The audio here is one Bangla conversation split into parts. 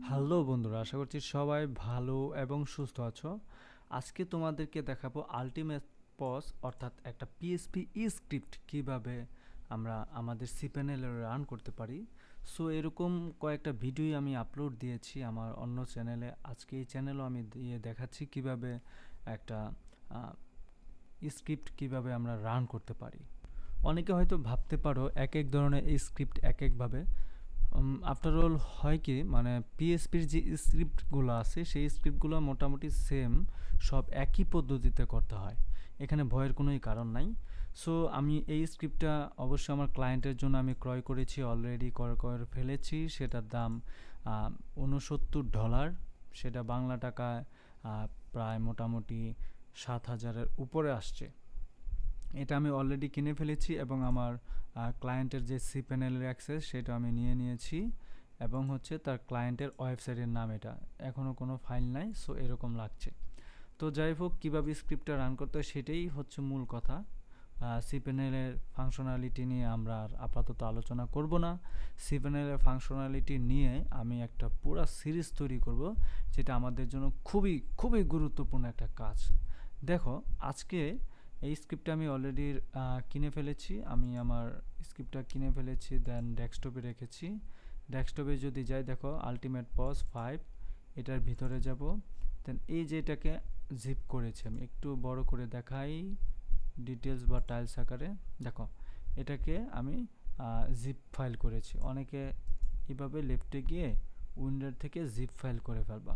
হ্যালো বন্ধুরা, আশা করছি সবাই ভালো এবং সুস্থ আছো। আজকে তোমাদেরকে দেখাবো আলটিমেট পস অর্থাৎ একটা পিএসপি স্ক্রিপ্ট কিভাবে আমরা আমাদের সিপ্যানেলে রান করতে পারি। সো এরকম কয়েকটা ভিডিওই আমি আপলোড দিয়েছি আমার অন্য চ্যানেলে। আজকে এই চ্যানেলও আমি দিয়ে দেখাচ্ছি কিভাবে একটা স্ক্রিপ্ট কিভাবে আমরা রান করতে পারি। অনেকে হয়তো ভাবতে পারো এক এক ধরনের এই স্ক্রিপ্ট এক একভাবে। আফটার অল হয় কি, মানে পিএসপির যে স্ক্রিপ্টগুলো আছে সেই স্ক্রিপ্টগুলো মোটামুটি সেম, সব একই পদ্ধতিতে করতে হয়। এখানে ভয়ের কোনোই কারণ নাই। সো আমি এই স্ক্রিপ্টটা অবশ্যই আমার ক্লায়েন্টের জন্য আমি ক্রয় করেছি, অলরেডি ক্রয় করে ফেলেছি। সেটার দাম $69। সেটা বাংলা টাকায় প্রায় মোটামুটি 7,000-এর উপরে আসছে। এটা আমি অলরেডি কিনে ফেলেছি এবং আমার ক্লায়েন্টের যে সিপ্যানেলের অ্যাক্সেস সেটা আমি নিয়ে নিয়েছি এবং হচ্ছে তার ক্লায়েন্টের ওয়েবসাইটের নাম এটা। এখনও কোনো ফাইল নাই, সো এরকম লাগছে। তো যাই হোক, কীভাবে স্ক্রিপ্টটা রান করতে হয় সেটাই হচ্ছে মূল কথা। সিপ্যানেলের ফাংশনালিটি নিয়ে আমরা আর আপাতত আলোচনা করব না। সিপ্যানেলের ফাংশনালিটি নিয়ে আমি একটা পুরো সিরিজ তৈরি করব, যেটা আমাদের জন্য খুবই খুবই গুরুত্বপূর্ণ একটা কাজ। দেখো, আজকে এই স্ক্রিপ্টটা আমি অলরেডি কিনে ফেলেছি। আমি আমার স্ক্রিপ্টটা কিনে ফেলেছি, দেন ডেস্কটপে রেখেছি। ডেস্কটপে যদি যাই, দেখো আলটিমেট পস 5, এটার ভিতরে যাব। দেন এই যে এটাকে জিপ করেছি, আমি একটু বড় করে দেখাই ডিটেলস বা টাইলস আকারে। দেখো, এটাকে আমি জিপ ফাইল করেছি। অনেকে এভাবে লেফটে গিয়ে উইন্ডোর থেকে জিপ ফাইল করে ফেলবা,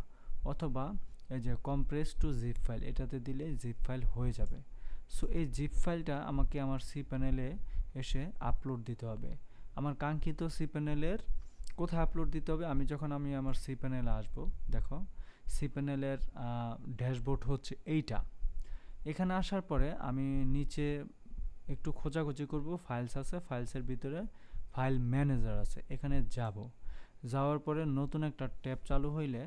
অথবা এই যে কম্প্রেস টু জিপ ফাইল এটাতে দিলে জিপ ফাইল হয়ে যাবে। সো এই জিপ ফাইলটা আমাকে আমার সিপ্যানেলে এসে আপলোড দিতে হবে। আমার কাঙ্ক্ষিত সিপ্যানেলের কোথায় আপলোড দিতে হবে, আমি আমার সিপ্যানেলে আসবো। দেখো, সিপ্যানেলের ড্যাশবোর্ড হচ্ছে এইটা। এখানে আসার পরে আমি নিচে একটু খোঁজাখুঁজি করব, ফাইলস আছে, ফাইলসের ভিতরে ফাইল ম্যানেজার আছে, এখানে যাব। যাওয়ার পরে নতুন একটা ট্যাব চালু হইলে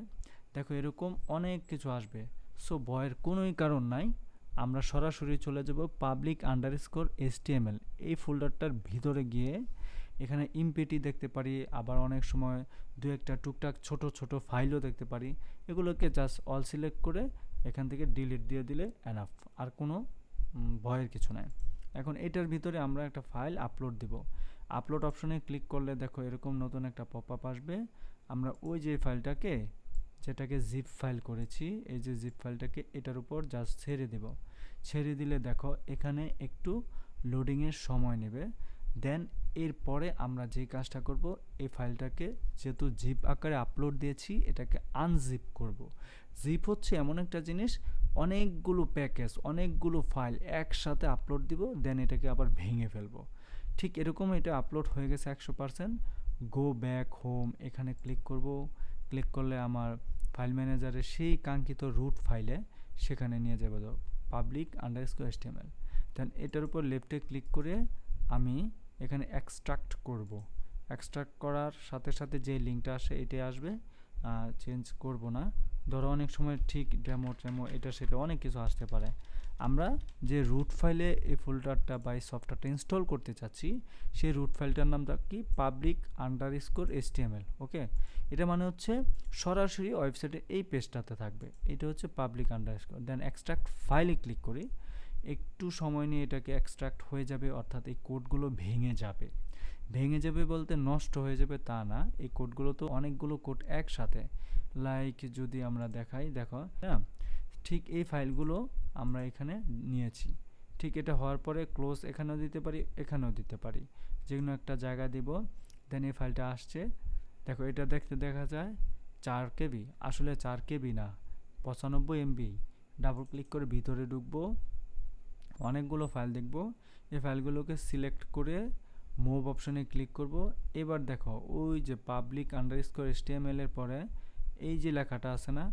দেখো এরকম অনেক কিছু আসবে। সো ভয়ের কোনোই কারণ নাই, আমরা সরাসরি চলে যাব public_html এই ফোল্ডারটার ভিতরে গিয়ে এখানে ইমপিটি দেখতে পারি, আবার অনেক সময় দু একটা টুকটাক ছোট ছোট ফাইলও দেখতে পারি। এগুলোকে জাস্ট অল সিলেক্ট করে এখান থেকে ডিলিট দিয়ে দিলে এনাফ, আর কোনো ভয়ের কিছু নাই। এখন এটার ভিতরে আমরা একটা ফাইল আপলোড দিব। আপলোড অপশনে ক্লিক করলে দেখো এরকম নতুন একটা পপআপ আসবে। আমরা ওই যে ফাইলটাকে, যেটাকে জিপ ফাইল করেছি, এই যে জিপ ফাইলটাকে এটার উপর জাস্ট ছেড়ে দেব। ছেড়ে দিলে দেখো এখানে একটু লোডিংয়ের সময় নেবে। দেন এরপরে আমরা যে কাজটা করব, এই ফাইলটাকে যেহেতু জিপ আকারে আপলোড দিয়েছি, এটাকে আনজিপ করব। জিপ হচ্ছে এমন একটা জিনিস, অনেকগুলো প্যাকেজ, অনেকগুলো ফাইল একসাথে আপলোড দিব, দেন এটাকে আবার ভেঙে ফেলবো। ঠিক এরকম এটা আপলোড হয়ে গেছে 100%। গো ব্যাক হোম এখানে ক্লিক করব। ক্লিক করলে আমার ফাইল ম্যানেজারের সেই কাঙ্ক্ষিত রুট ফাইলে সেখানে নিয়ে যাবে public_html। দেন এটার উপর লেফটে ক্লিক করে আমি এখানে এক্সট্রাক্ট করব। এক্সট্রাক্ট করার সাথে সাথে যে লিঙ্কটা আসে এটাই আসবে, চেঞ্জ করব না। ধরো অনেক সময় ঠিক ডেমো এটা সেটা অনেক কিছু আসতে পারে। আমরা যে রুট ফাইলে এই ফোল্ডারটা বা এই সফটওয়্যারটা ইনস্টল করতে চাচ্ছি, সেই রুট ফাইলটার নামটা কি, public_html। ওকে, এটা মানে হচ্ছে সরাসরি ওয়েবসাইটে এই পেজটাতে থাকবে, এটা হচ্ছে public_। দেন এক্সট্রাক্ট ফাইলে ক্লিক করি। একটু সময় নিয়ে এটাকে এক্সট্রাক্ট হয়ে যাবে, অর্থাৎ এই কোডগুলো ভেঙে যাবে। ভেঙে যাবে বলতে নষ্ট হয়ে যাবে তা না, এই কোডগুলো তো অনেকগুলো কোড একসাথে। লাইক যদি আমরা দেখাই, দেখো হ্যাঁ, ঠিক এই ফাইলগুলো আমরা এখানে নিয়েছি। ঠিক এটা হওয়ার পরে ক্লোজ এখানেও দিতে পারি, এখানেও দিতে পারি, যে কোনো একটা জায়গা দিব। দেন এই ফাইলটা আসছে, দেখো এটা দেখতে দেখা যায় 4 KB, আসলে 4 KB না, 95 MB। ডাবল ক্লিক করে ভিতরে ঢুকবো, অনেকগুলো ফাইল দেখব। এই ফাইলগুলোকে সিলেক্ট করে মুভ অপশনে ক্লিক করব। এবার দেখো ওই যে public_html এর পরে এই যে লেখাটা আছে না,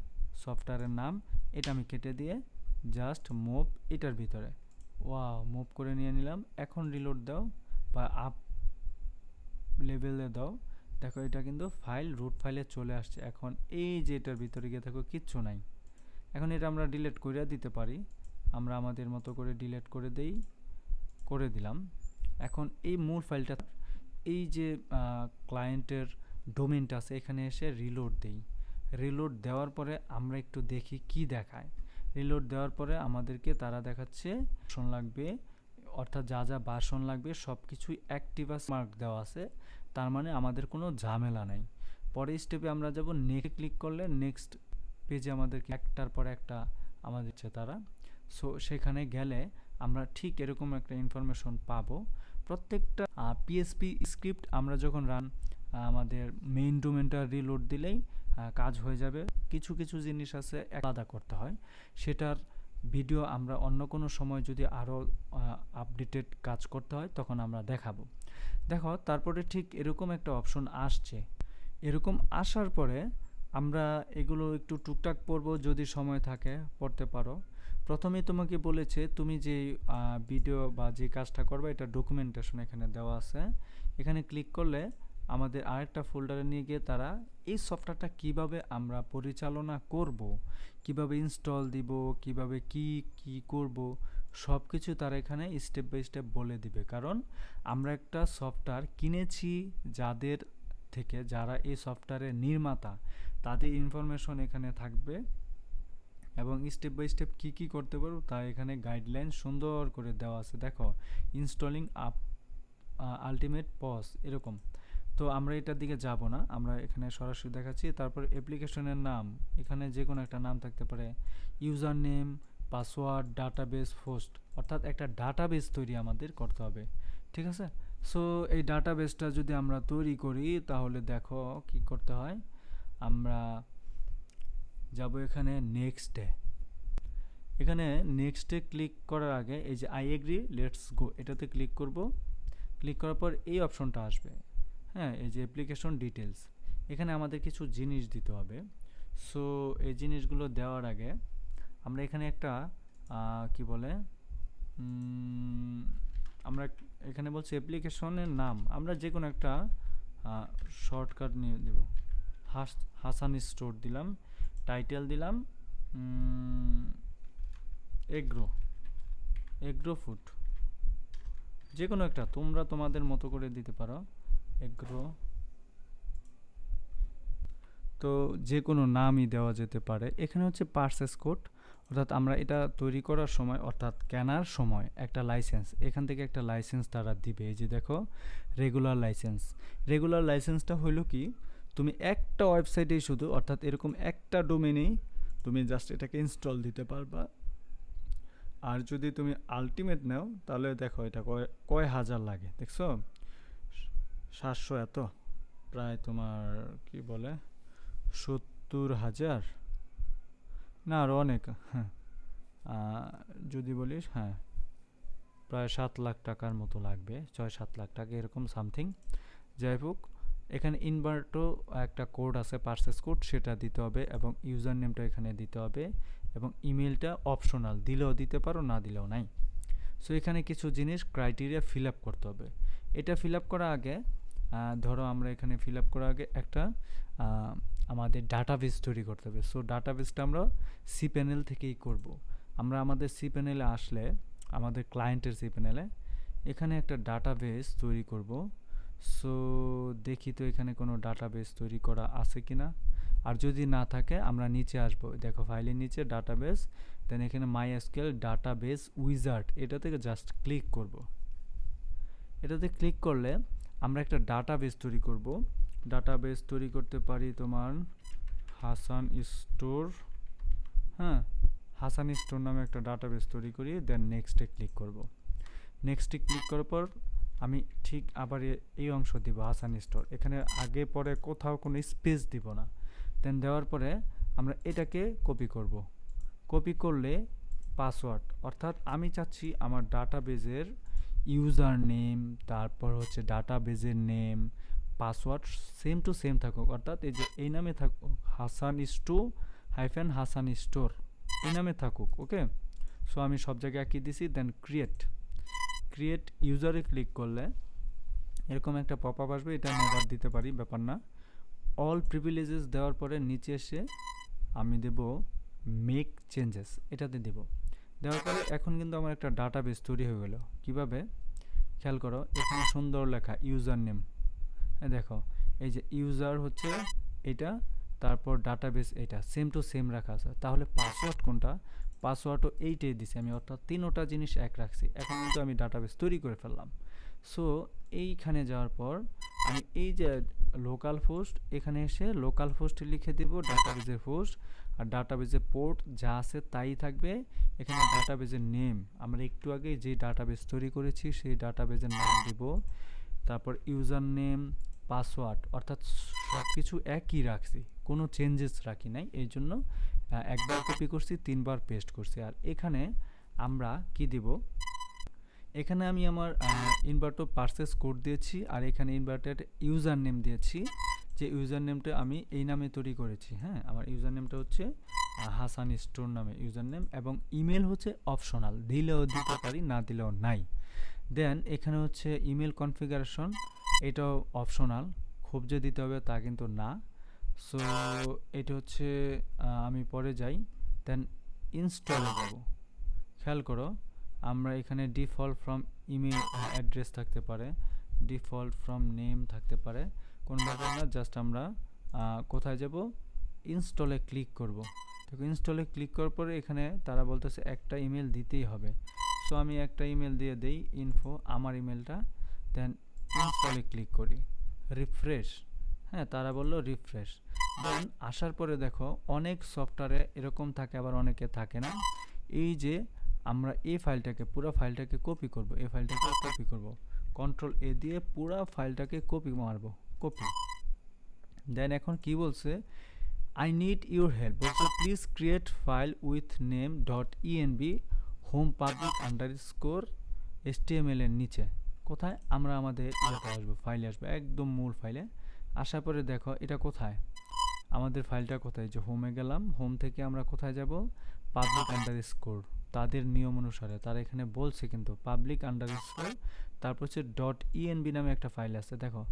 সফটওয়্যারের নাম, এটা আমি কেটে দিয়ে জাস্ট মুভ এটার ভিতরে, ওয়াও, মুভ করে নিয়ে নিলাম। এখন রিলোড দাও বা আপ লেভেলে দাও, দেখো এটা কিন্তু ফাইল রুট ফাইলে চলে আসছে। এখন এই যে এটার ভিতরে গিয়ে দেখো কিচ্ছু নাই। এখন এটা আমরা ডিলিট করে দিতে পারি, আমরা আমাদের মতো করে ডিলিট করে দিলাম। এখন এই মূল ফাইলটা, এই যে ক্লায়েন্টের ডোমেনটা আছে এখানে এসে রিলোড দেই। রিলোড দেওয়ার পরে আমরা একটু দেখি কি দেখায়। রিলোড দেওয়ার পরে আমাদেরকে তারা দেখাচ্ছে ভার্সন লাগবে, অর্থাৎ যা যা ভার্সন লাগবে সব কিছুই অ্যাক্টিভাস মার্ক দেওয়া আছে, তার মানে আমাদের কোনো ঝামেলা নাই। পরের স্টেপে আমরা যাব, নেক্সট ক্লিক করলে নেক্সট পেজে আমাদেরকে একটার পর একটা আমাদের তারা। সো সেখানে গেলে আমরা ঠিক এরকম একটা ইনফরমেশন পাবো। প্রত্যেকটা পিএসপি স্ক্রিপ্ট আমরা যখন রান আমাদের মেইন ডোমেনটা রিলোড দিলেই কাজ হয়ে যাবে। কিছু কিছু জিনিস আছে আলাদা করতে হয়, সেটার ভিডিও আমরা অন্য কোনো সময় যদি আরও আপডেটেড কাজ করতে হয় তখন আমরা দেখাবো। দেখো তারপরে ঠিক এরকম একটা অপশন আসছে। এরকম আসার পরে আমরা এগুলো একটু টুকটাক পড়বো, যদি সময় থাকে পড়তে পারো। প্রথমেই তোমাকে বলেছে তুমি যে ভিডিও বা যে কাজটা করবে এটা ডকুমেন্টেশন এখানে দেওয়া আছে। এখানে ক্লিক করলে আমাদের আরেকটা ফোল্ডারে নিয়ে গিয়ে তারা এই সফটওয়্যারটা কিভাবে আমরা পরিচালনা করব, কিভাবে ইনস্টল দিব, কিভাবে কি কি করব, সব কিছু তারা এখানে স্টেপ বাই স্টেপ বলে দিবে। কারণ আমরা একটা সফটওয়্যার কিনেছি যাদের থেকে, যারা এই সফটওয়্যারের নির্মাতা, তাদের ইনফরমেশন এখানে থাকবে এবং স্টেপ বাই স্টেপ কী কী করতে পারবো তা এখানে গাইডলাইন সুন্দর করে দেওয়া আছে। দেখো ইনস্টলিং আলটিমেট পস এরকম। তো আমরা এটার দিকে যাব না, আমরা এখানে সরাসরি দেখাচ্ছি। তারপর অ্যাপ্লিকেশনের নাম, এখানে যে কোনো একটা নাম থাকতে পারে, user name, password, database, host, অর্থাৎ একটা ডাটাবেস তৈরি আমাদের করতে হবে। ঠিক আছে, সো এই ডাটাবেসটা যদি আমরা তৈরি করি তাহলে দেখো কি করতে হয়। আমরা যাব এখানে নেক্সটে। এখানে নেক্সটে ক্লিক করার আগে এই যে আই এগ্রি লেটস গো এটাতে ক্লিক করব। ক্লিক করার পর এই অপশনটা আসবে, হ্যাঁ, এই যে অ্যাপ্লিকেশন ডিটেলস। এখানে আমাদের কিছু জিনিস দিতে হবে। সো এই জিনিসগুলো দেওয়ার আগে আমরা এখানে একটা কি বলে, আমরা এখানে বলছি অ্যাপ্লিকেশনের নাম আমরা যে কোনো একটা শর্টকাট নিয়ে দেব। হাসান স্টোর দিলাম, টাইটেল দিলাম এগ্রো ফুড, যে কোনো একটা তোমরা তোমাদের মতো করে দিতে পারো, এগ্রো। তো যে কোনো নামই দেওয়া যেতে পারে। এখানে হচ্ছে পারচেস কোড, অর্থাৎ আমরা এটা তৈরি করার সময় অর্থাৎ কেনার সময় একটা লাইসেন্স, এখান থেকে একটা লাইসেন্স তারা দিবে। এই যে দেখো রেগুলার লাইসেন্স। রেগুলার লাইসেন্সটা হলো কি, তুমি একটা ওয়েবসাইটেই শুধু, অর্থাৎ এরকম একটা ডোমেনেই তুমি জাস্ট এটাকে ইনস্টল দিতে পারবা। আর যদি তুমি আলটিমেট নাও তাহলে দেখো এটা কয় হাজার লাগে, দেখছো 700, এত প্রায় তোমার কি বলে 70,000 না আরও অনেক, হ্যাঁ যদি বলিস, হ্যাঁ প্রায় 7 লাখ টাকার মতো লাগবে, 6-7 লাখ টাকা এরকম সামথিং। যাই হোক, এখানে ইনভার্টও একটা কোড আছে পারচেস কোড, সেটা দিতে হবে এবং ইউজার নেমটা এখানে দিতে হবে এবং ইমেলটা অপশনাল, দিলেও দিতে পারো না দিলেও নাই। সো এখানে কিছু জিনিস ক্রাইটেরিয়া ফিল আপ করতে হবে। এটা ফিল আপ করার আগে ধরো আমরা এখানে ফিল আপ করার আগে একটা আমাদের ডাটাবেস তৈরি করতে হবে। সো ডাটাবেসটা আমরা cpanel থেকেই করব। আমরা আমাদের cpanel আসলে আমাদের ক্লায়েন্টের cpanel এখানে একটা ডাটাবেস তৈরি করব। সো দেখি তো এখানে কোনো ডাটাবেস তৈরি করা আছে কিনা, আর যদি না থাকে আমরা নিচে আসবো, দেখো ফাইলের নিচে ডাটাবেস, দেন এখানে MySQL ডাটাবেস উইজার্ড, এটা থেকে জাস্ট ক্লিক করব। এটাতে ক্লিক করলে আমরা একটা ডাটাবেস তৈরি করব। ডাটাবেস তৈরি করতে পারি তোমার হাসান স্টোর, হ্যাঁ হাসান স্টোর নামে একটা ডাটাবেস তৈরি করি, দেন নেক্সটে ক্লিক করব। নেক্সটে ক্লিক করার পর আমি ঠিক আবার এই অংশ দিব হাসান স্টোর, এখানে আগে পরে কোথাও কোনো স্পেস দিব না। দেন দেওয়ার পরে আমরা এটাকে কপি করব। কপি করলে পাসওয়ার্ড, অর্থাৎ আমি চাচ্ছি আমার ডাটাবেজের ইউজার নেম, তারপর হচ্ছে ডাটাবেজের name, password same to same থাকুক, অর্থাৎ এই যে এই নামে থাকুক, হাসান স্টোর এই নামে থাকুক। ওকে, সো আমি সব জায়গায় আঁকিয়ে দিছি। দেন ক্রিয়েট ইউজারে ক্লিক করলে এরকম একটা পপ আপ আসবে, এটা নেবার দিতে পারি, ব্যাপার না। অল প্রিভিলেজেস দেওয়ার পরে নিচে এসে আমি দেব মেক চেঞ্জেস, এটাতে দেব। দেওয়ার পরে এখন কিন্তু আমার একটা ডাটাবেস তৈরি হয়ে গেল। কিভাবে খেয়াল করো, এখানে সুন্দর লেখা ইউজার নেম, দেখো এই যে ইউজার হচ্ছে এটা, তারপর ডাটাবেস এটা সেম টু সেম রাখা আছে। তাহলে পাসওয়ার্ড কোনটা? পাসওয়ার্ডও এইটাই দিছি আমি, অর্থাৎ তিনোটা জিনিস এক রাখছি। এখন কিন্তু আমি ডাটাবেস তৈরি করে ফেললাম। সো এইখানে যাওয়ার পর আমি এই যে লোকাল হোস্ট, এখানে এসে লোকাল হোস্ট লিখে দেব ডাটাবেজের হোস্ট, আর ডাটাবেজের পোর্ট যা আছে তাই থাকবে। এখানে ডাটাবেজের নেম আমরা একটু আগে যে ডাটাবেস তৈরি করেছি সেই ডাটাবেজের নাম দিব। তারপর ইউজার নেম, পাসওয়ার্ড, অর্থাৎ সব কিছু একই রাখছি, কোনো চেঞ্জেস রাখি নাই। এই জন্য একবার কপি করছি, 3বার পেস্ট করছি। আর এখানে আমরা কি দিব? এখানে আমি আমার ইনভার্টার পারচেস কোড দিয়েছি, আর এখানে ইনভার্টার ইউজার নেম দিয়েছি, যে ইউজার নেমটা আমি এই নামে তৈরি করেছি। হ্যাঁ, আমার ইউজার নেমটা হচ্ছে হাসান স্টোর নামে ইউজার নেম, এবং ইমেল হচ্ছে অপশনাল, দিলেও দিতে পারি, না দিলেও নাই। দেন এখানে হচ্ছে ইমেল কনফিগারেশন, এটাও অপশনাল, খুব যে দিতে হবে তা কিন্তু না। সো এটা হচ্ছে আমি পরে যাই, দেন ইনস্টলে যাব। খেয়াল করো, আমরা এখানে ডিফল্ট ফ্রম ইমেল অ্যাড্রেস থাকতে পারে, ডিফল্ট ফ্রম নেম থাকতে পারে, কোনো ব্যাপার না। জাস্ট আমরা কোথায় যাব? ইনস্টলে ক্লিক করব। দেখো ইনস্টলে ক্লিক করার পরে এখানে তারা বলতেছে একটা ইমেল দিতেই হবে। সো আমি একটা ইমেল দিয়ে দেই, ইনফো আমার ইমেলটা, দেন ইনস্টলে ক্লিক করি, রিফ্রেশ। হ্যাঁ, তারা বললো রিফ্রেশ। দেন আসার পরে দেখো অনেক সফটওয়্যারে এরকম থাকে, আবার অনেকে থাকে না। এই যে আমরা এই ফাইলটাকে, পুরো ফাইলটাকে কপি করব, এই ফাইলটাকে কপি করব, কন্ট্রোল এ দিয়ে পুরো ফাইলটাকে কপি মারব, কপি। দেন এখন কি বলছে? I need your help. বলছে please create file with name dot E N B home public underscore HTML এর নিচে। কোথায়? আমরা আমাদের ইয়েতে আসবো, ফাইলে আসবো, একদম মূল ফাইলে। আসার পরে দেখো এটা কোথায়, আমাদের ফাইলটা কোথায়? যে হোমে গেলাম, হোম থেকে আমরা কোথায় যাব? পাবলিক আন্ডারস্কোর, তাদের নিয়ম অনুসারে তারা এখানে বলছে কিন্তু পাবলিক আন্ডারস্কোর, তারপর হচ্ছে ডট ইএনবি নামে একটা ফাইল আছে, দেখো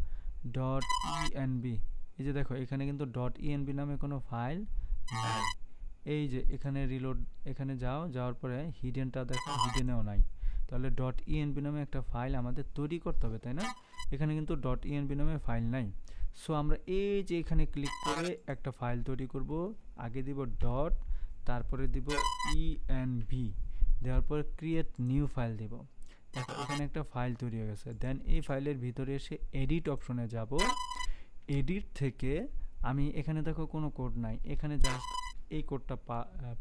ডট ইএনবি। এই যে দেখো এখানে কিন্তু ডট ইএনবি নামে কোনো ফাইল নাই। এই যে এখানে রিলোড, এখানে যাও, যাওয়ার পরে হিডেনটা দেখো, হিডেনেও নাই। তাহলে ডট ইএনবি নামে একটা ফাইল আমাদের তৈরি করতে হবে, তাই না? এখানে কিন্তু ডট ইএনবি নামে ফাইল নাই। সো আমরা এই যে এখানে ক্লিক করে একটা ফাইল তৈরি করব। আগে দিব ডট, তারপরে দিব ইএনবি, দেওয়ার পর ক্রিয়েট নিউ ফাইল দিব। দেখো এখানে একটা ফাইল তৈরি হয়ে গেছে। দেন এই ফাইলের ভিতরে এসে এডিট অপশনে যাব। এডিট থেকে আমি এখানে দেখো কোনো কোড নাই, এখানে জাস্ট এই কোডটা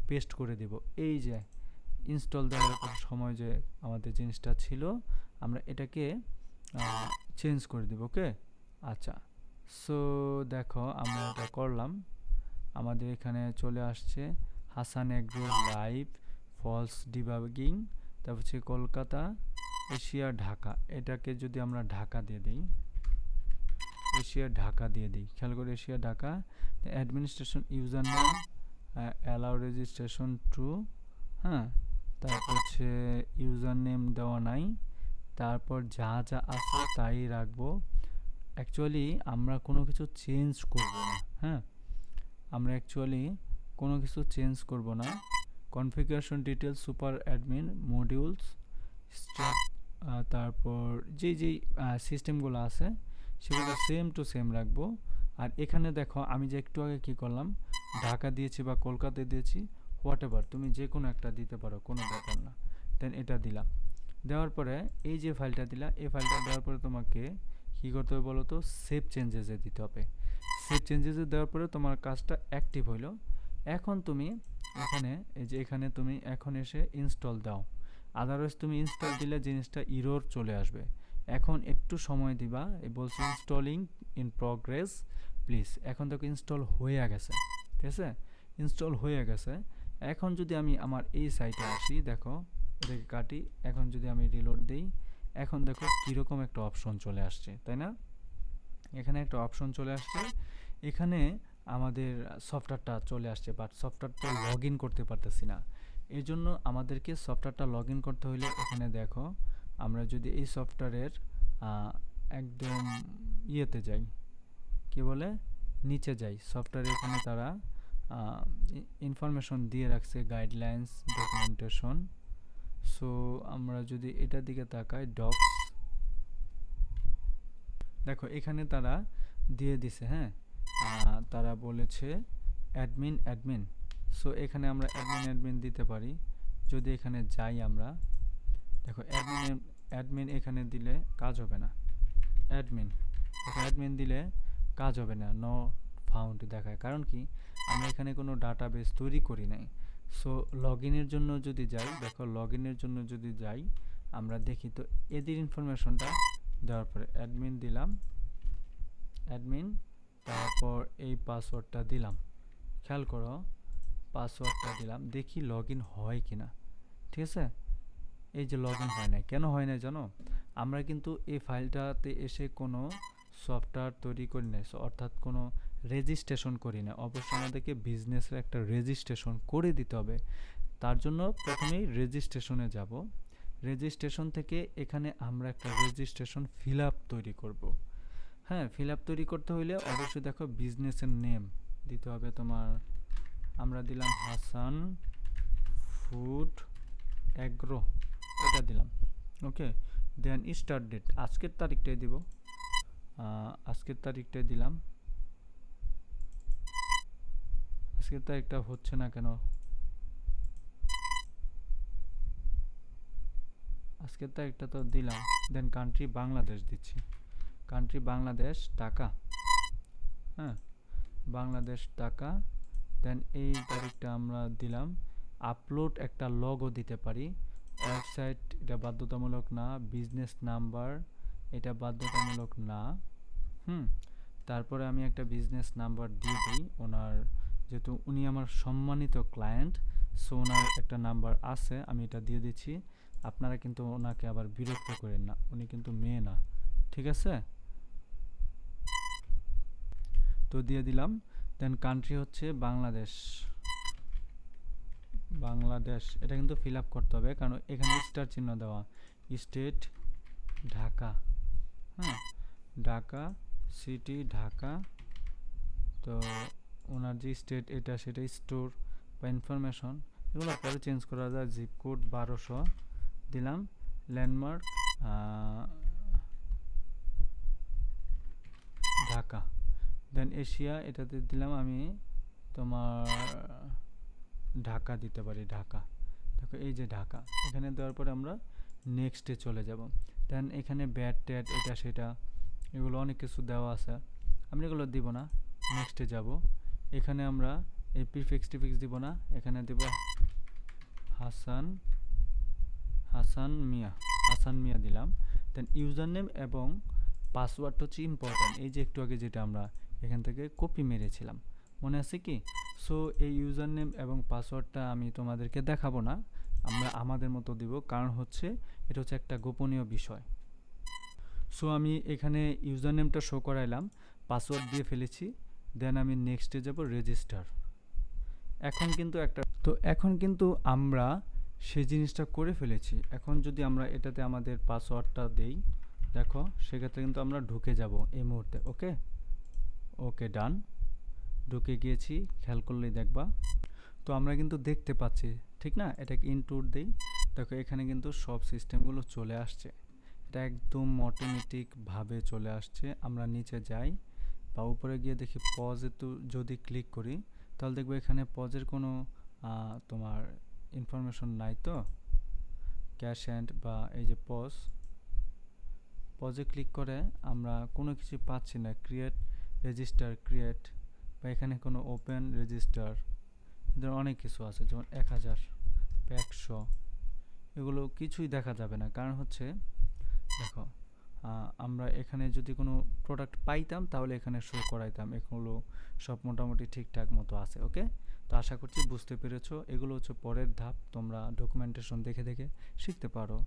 পেস্ট করে দেব। এই যে ইনস্টল দেওয়ার সময় যে আমাদের জিনিসটা ছিল, আমরা এটাকে চেঞ্জ করে দেব। ওকে, আচ্ছা। সো দেখো আমরা এটা করলাম, আমাদের এখানে চলে আসছে হাসান এগ্রো লাইভ ফলস ডিবাগিং, তারপর হচ্ছে কলকাতা, এশিয়া, ঢাকা। এটাকে যদি আমরা ঢাকা দিয়ে দিই, এশিয়া ঢাকা দিয়ে দিই, খেয়াল করে Asia Dhaka. Administration user name allow registration true. হ্যাঁ, তারপর হচ্ছে ইউজার নেম দেওয়া নাই, তারপর যা যা আছে তাই রাখবো। অ্যাকচুয়ালি আমরা কোনো কিছু চেঞ্জ করব না। হ্যাঁ, আমরা অ্যাকচুয়ালি কোনো কিছু চেঞ্জ করব না। Configuration details, super admin, modules, তারপর যেই যেই সিস্টেমগুলো আছে সেগুলো সেম টু সেম রাখবো। আর এখানে দেখো আমি যে একটু আগে কি করলাম, ঢাকা দিয়েছি বা কলকাতা দিয়েছি, হোয়াট এভার, তুমি যে কোনো একটা দিতে পারো, কোনো ব্যাপার না। দেন এটা দিলাম, দেওয়ার পরে এই যে ফাইলটা দিলা, এই ফাইলটা দেওয়ার পরে তোমাকে কী করতে হবে বলো তো? সেভ চেঞ্জেসে দিতে হবে। সেভ চেঞ্জেসে দেওয়ার পরে তোমার কাজটা অ্যাক্টিভ হইলো। এখন তুমি এখানে, এই যে এখানে তুমি এখন এসে ইনস্টল দাও, আদারওয়াইজ তুমি ইনস্টল দিলে জিনিসটা ইরর চলে আসবে। এখন একটু সময় দিবা, এই বলছে ইনস্টলিং ইন প্রগ্রেস প্লিজ। এখন দেখো ইনস্টল হয়ে গেছে, ঠিক আছে, ইনস্টল হয়ে গেছে। এখন যদি আমি আমার এই সাইটে আসি, দেখো এটাকে কাটি, এখন যদি আমি রিলোড দিই, এখন দেখো কীরকম একটা অপশন চলে আসছে, তাই না? এখানে একটা অপশন চলে আসছে, এখানে আমাদের সফটওয়্যারটা চলে আসছে, বাট সফটওয়্যারটা লগ ইন করতে পারতেছি না। এই জন্য আমাদেরকে সফটওয়্যারটা লগ ইন করতে হলে এখানে দেখো, আমরা যদি এই সফটওয়্যারের একদম ইয়েতে যাই, কি বলে, নিচে যাই, সফটওয়্যার এখানে তারা ইনফরমেশন দিয়ে রাখছে, গাইডলাইন্স, ডকুমেন্টেশন। সো আমরা যদি এটার দিকে তাকাই, ডক্স, দেখো এখানে তারা দিয়ে দিছে, হ্যাঁ। তারা বলেছে অ্যাডমিন। সো এখানে আমরা অ্যাডমিন দিতে পারি। যদি এখানে যাই আমরা, দেখো অ্যাডমিন এখানে দিলে কাজ হবে না। অ্যাডমিন দিলে কাজ হবে না, নো ফাউন্ড দেখায়। কারণ কি, আমরা এখানে কোনো ডাটাবেস তৈরি করি নাই। সো লগ ইনের জন্য যদি যাই, দেখো লগ ইনের জন্য যদি যাই আমরা দেখি, তো এদের ইনফরমেশনটা দেওয়ার পরে অ্যাডমিন দিলাম, তারপর এই পাসওয়ার্ডটা দিলাম। খেয়াল করো, পাসওয়ার্ডটা দিলাম, দেখি লগ ইন হয় কিনা। ঠিক আছে, এই যে লগ ইন হয় না, কেন হয় না জানো? আমরা কিন্তু এই ফাইলটাতে এসে কোনো সফটওয়্যার তৈরি করি না, অর্থাৎ কোনো রেজিস্ট্রেশন করি না। অবশ্যই আমাদেরকে বিজনেসের একটা রেজিস্ট্রেশন করে দিতে হবে। তার জন্য প্রথমেই রেজিস্ট্রেশনে যাব। রেজিস্ট্রেশন থেকে এখানে আমরা একটা রেজিস্ট্রেশন ফিল আপ তৈরি করব। হ্যাঁ, ফিল আপ তৈরি করতে হইলে অবশ্যই দেখো বিজনেসের নেম দিতে হবে তোমার। আমরা দিলাম হাসান ফুড অ্যাগ্রো, এটা দিলাম। ওকে, দেন স্টার্ট ডেট আজকের তারিখটাই দিব। আজকের তারিখটাই দিলাম। আজকের তারিখটা হচ্ছে না কেন? আজকের তারিখটা তো দিলাম। দেন কান্ট্রি বাংলাদেশ দিচ্ছি, কান্ট্রি বাংলাদেশ টাকা। হ্যাঁ, বাংলাদেশ টাকা। দেন এই তারিখটা আমরা দিলাম। আপলোড একটা লগও দিতে পারি। ওয়েবসাইট এটা বাধ্যতামূলক না। বিজনেস নাম্বার এটা বাধ্যতামূলক না। তারপরে আমি একটা বিজনেস নাম্বার দিয়ে দিই ওনার, যেহেতু উনি আমার সম্মানিত ক্লায়েন্ট, সো ওনার একটা নাম্বার আছে, আমি এটা দিয়ে দিচ্ছি। আপনারা কিন্তু ওনাকে আবার বিরক্ত করেন না, উনি কিন্তু মেয়ে না, ঠিক আছে? তো দিয়ে দিলাম। দেন কান্ট্রি হচ্ছে বাংলাদেশ। এটা কিন্তু ফিল আপ করতে হবে, কারণ এখানে স্টার চিহ্ন দেওয়া। স্টেট ঢাকা, হ্যাঁ, ঢাকা সিটি ঢাকা। তো ওনার যে স্টেট এটা, সেটা স্টোর বা ইনফরমেশন, এগুলো পরে চেঞ্জ করা যায়। জিপ কোড 1200 দিলাম। ল্যান্ডমার্ক ঢাকা। দেন এশিয়া এটাতে দিলাম আমি তোমার ঢাকা দিতে পারি, ঢাকা। দেখো এই যে ঢাকা, এখানে দেওয়ার পরে আমরা নেক্সটে চলে যাব। দেন এখানে ব্যাট ট্যাট এটা সেটা এগুলো অনেক কিছু দেওয়া আছে, আমি এগুলো দিব না, নেক্সটে যাব। এখানে আমরা এই প্রিফিক্স টিফিক্স দিব না, এখানে দেব হাসান মিয়া দিলাম। দেন ইউজার নেম এবং পাসওয়ার্ড হচ্ছে ইম্পর্টেন্ট, এই যে একটু আগে যেটা আমরা এখান থেকে কপি মেরেছিলাম, মনে আছে কি? সো এই ইউজার নেম এবং পাসওয়ার্ডটা আমি তোমাদেরকে দেখাবো না, আমরা আমাদের মতো দিব, কারণ হচ্ছে এটা হচ্ছে একটা গোপনীয় বিষয়। সো আমি এখানে ইউজার নেমটা শো করাইলাম, পাসওয়ার্ড দিয়ে ফেলেছি। দেন আমি নেক্সটে যাব, রেজিস্টার। এখন কিন্তু আমরা সেই জিনিসটা করে ফেলেছি। এখন যদি আমরা এটাতে আমাদের পাসওয়ার্ডটা দেই, দেখো সেক্ষেত্রে কিন্তু আমরা ঢুকে যাব এই মুহূর্তে। ওকে ডান, ঢুকে গিয়েছি, খেয়াল করলেই দেখবা। তো আমরা কিন্তু দেখতে পাচ্ছি, ঠিক না? এটাকে ইনটুর দেই, দেখো এখানে কিন্তু সব সিস্টেমগুলো চলে আসছে, এটা একদম অটোমেটিকভাবে চলে আসছে। আমরা নিচে যাই বা উপরে গিয়ে দেখি পজে, তো যদি ক্লিক করি তাহলে দেখবো এখানে পজের কোনো তোমার ইনফরমেশন নাই। তো ক্যাশ অ্যান্ড বা এই যে পজে ক্লিক করে আমরা কোনো কিছু পাচ্ছি না। রেজিস্টার ক্রিয়েট বা এখানে কোনো ওপেন রেজিস্টার, এদের অনেক কিছু আছে, যেমন 1000 বা 100, এগুলো কিছুই দেখা যাবে না। কারণ হচ্ছে দেখো, আমরা এখানে যদি কোনো প্রোডাক্ট পাইতাম তাহলে এখানে শো করাইতাম। এগুলো সব মোটামুটি ঠিকঠাক মতো আছে। ওকে, তো আশা করছি বুঝতে পেরেছো। এগুলো হচ্ছে পরের ধাপ, তোমরা ডকুমেন্টেশন দেখে দেখে শিখতে পারো।